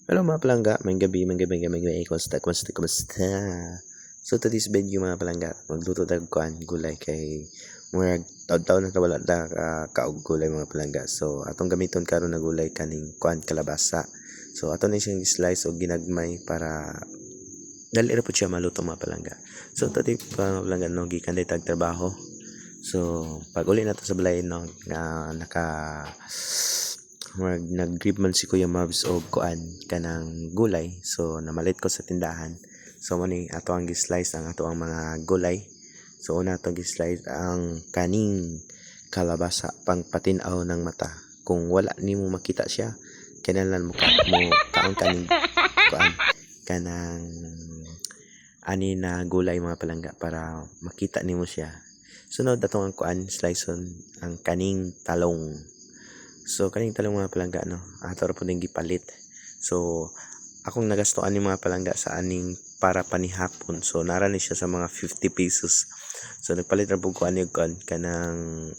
Hello mga palangga, may gabi, kumusta? So today's video mga palangga, magluto tag kuan gulay kay murag taon-taon na wala da kaog gulay mga palangga. So atong gamiton karon na gulay kaning kuan kalabasa. So ato na siyang slice o ginagmay para dali ra pud siya maluto mga palangga. So today mga palangga no gikan day tag trabaho. So pag uli na to sa balay no nag-grip man si Kuya Marbs og kuan kanang gulay. So namalit ko sa tindahan. So mo ni ato ang gi-slice ang ato ang mga gulay. So una ato gi-slice ang kaning kalabasa pang patinaw ng mata. Kung wala nimo makita siya, kinahanglan mo kaon kaning kuan kanang ani na gulay mga palangga para makita nimo siya. Sunod atong ang kuan slice ang kaning talong. So kaning talong mga palangga no, ato ra pud gipalit. So akong nagastoan ni mga palangga sa aning para panihapon. So nara ni siya sa mga 50 pesos. So nagpalit ra pud ko ani og kanang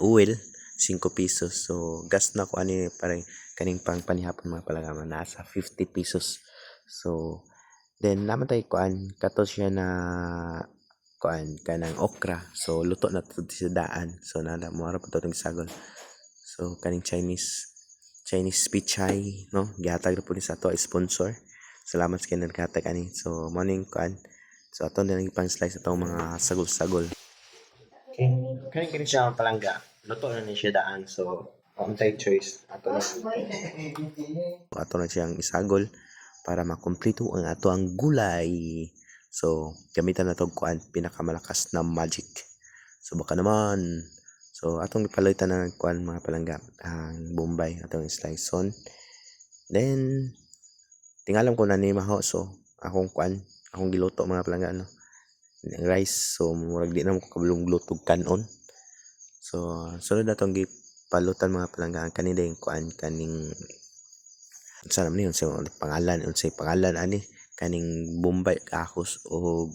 oil 5 pesos. So gas na ko ani para kaning pang panihapon mga palangga nasa 50 pesos. So then naman tay kuan kato siya na kuan kanang okra. So luto na to sa daan. So nana mo ra pud tong sagol. So kaning Chinese pichay no gihatag ra pud ni sa ato sponsor. Salamat sa kanang naghatag ani. So morning kuan. So ato na lang pang slice atong mga sagol-sagol. Okay. Kaning siya ang palangga. Luto na ni siya daan. So untay choice ato na siyang isagol para makumpleto ang ato ang gulay. So gamitan na to kuan pinakamalakas na magic. So baka naman. So atong ipalitan na kuan mga palangga ang Bombay atong slice on. Then tingalam ko na ni maho. So akong giluto mga palangga no. Rice. So murag di na mo kabulong lutog kanon. So sunod na atong gipalutan mga palangga ang kaning kuan kaning sana man yun sa pangalan ani kaning Bombay ahos o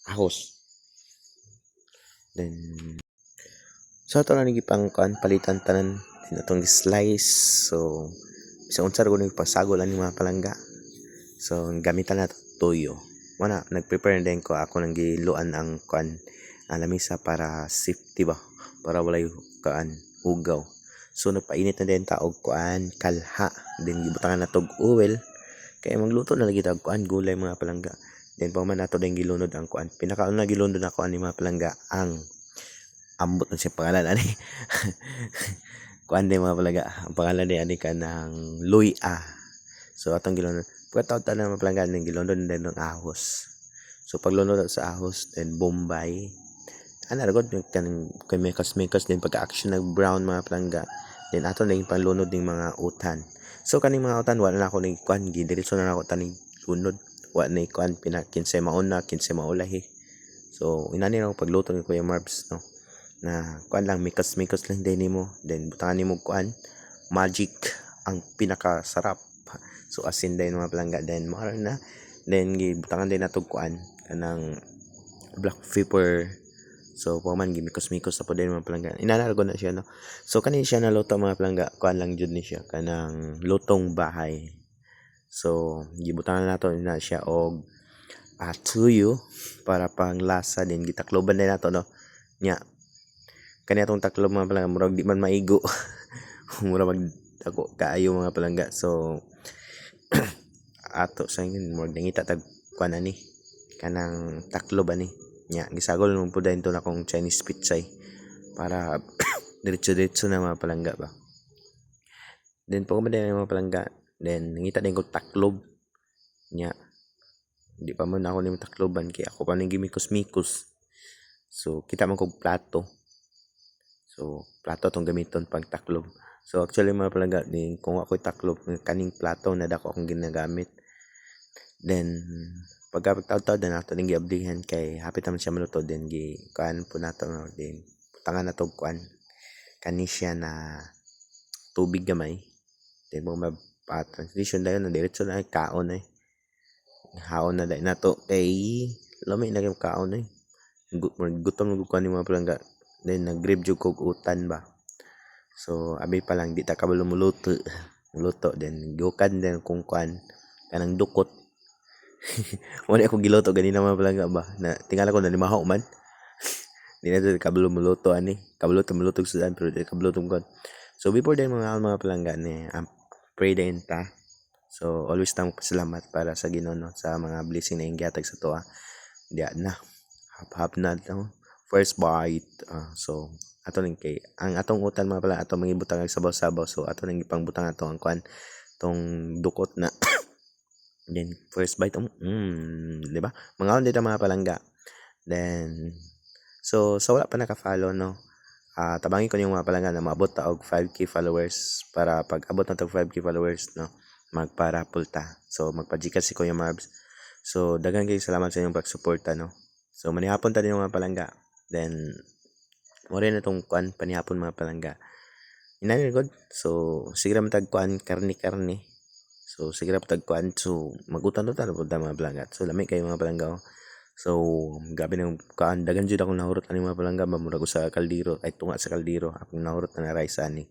ahos. Then so ato na gipang kuan palitan tanan din atong slice. So sa unsa ra gud pasagol ani mga palangga. So gamitan na toyo. Mana nagprepare din ko ako nang giluan ang kuan ang lamisa para safety ba para walay kuan ugaw. So nagpainit na din ta og kuan kalha then gibutangan na tog oil kay magluto na lagi ta og kuan gulay mga palangga. Then pa man nato din gilunod ang kuan pinakauna gilunod ako ani mga palangga ang ambot na siya pangalan ani kuan din mga palangga ang pangalan ni ani kanang luya. So atong gilunod pagkataon na mga palangga ning gilunod din ng ahos. So paglunod sa ahos then Bombay ana ragod kanang kay mekas din pagka-action nag brown mga palangga. Then ato na yung panlunod ng mga utan. So kaning mga utan wala na ako ning kuan gidiretso na ako taning lunod wa na kuan kinsay mauna kinsay maulahi. So inani na ako pagluto ni Kuya Marbs no na kuan lang mikas lang din nimo then butangan nimo kuan magic ang pinakasarap. So asin din mga palangga then mo na then gibutangan din nato kuan kanang black pepper. So man gimikos sa po din mga palangga inanargo na siya no. So kanin siya na luto mga palangga kuan lang jud ni siya kanang lutong bahay. So gibutangan nato na siya og tuyo para pang lasa din gitakloban din nato no nya kani atong taklob mga palangga murag di man maigo mura magdako kaayo mga palangga. So ato sa yun murag nangita tag kuan ani kanang taklob ani nya gisagol mo pud dayon to na kong Chinese pichay para diretso na mga palangga ba. Then pag din mga palangga then nangita din ko taklob nya di pa man ako ning takloban kay ako pa ning gimikos. So kita man kog plato. So plato tong gamiton pag taklob. So actually mga palangga ning kung ako'y taklob kaning plato na dako akong ginagamit. Then pagkapagtaw-taw din nato ning giablihan kay hapit naman siya maluto din kuan po nato no din butangan nato kuan kani siya na tubig gamay. Then mo transition dayon na diretso na kaon haon na dai nato kay lamay na yung kaon gutom ko ni mga palangga. Then nag-grab jud kog utan ba. So abi pa lang di ta kabalo muluto luto then giukan din kung kuan kanang dukot. Wala ako giluto ganina mga palangga ba na tingala ko na limahaw man. Di na to kabalo muluto ani. Kabalo to mulutog sudan pero di kabalo tong kuan. So before din mga palangga ni pray din ta. So always tang pasalamat para sa Ginoo no, sa mga blessing na inggatag sa tuwa. Diya na. Hap na to. First bite. So ato ning kay ang atong utan mga pala ato mangibutang ang sabaw-sabaw so ato ning ipangbutang ato ang kuan tong dukot na then first bite di ba mga dito mga palangga then so sa wala pa naka-follow no tabangin ko yung mga palangga na maabot ta og 5k followers para pag abot na tag 5k followers no magpa-raffle ta so magpa-Gcash si Kuya Marbs so daghan kay salamat sa inyong pagsuporta no so manihapon ta din mga palangga then mo rin na tong kuan panihapon mga palangga inani god so sige ra matag kuan karni so sige ra matag kuan so magutan-utan pud ta mga palangga so lami kay mga palangga so gabi nang kuan dagan jud akong nahurot ani mga palangga mamurag sa kaldero ay tunga sa kaldero akong nahurot na rice ani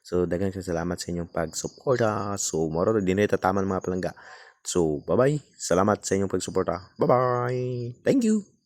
so dagan sa salamat sa inyong pagsuporta so moro din ito taman mga palangga so bye bye salamat sa inyong pagsuporta bye bye thank you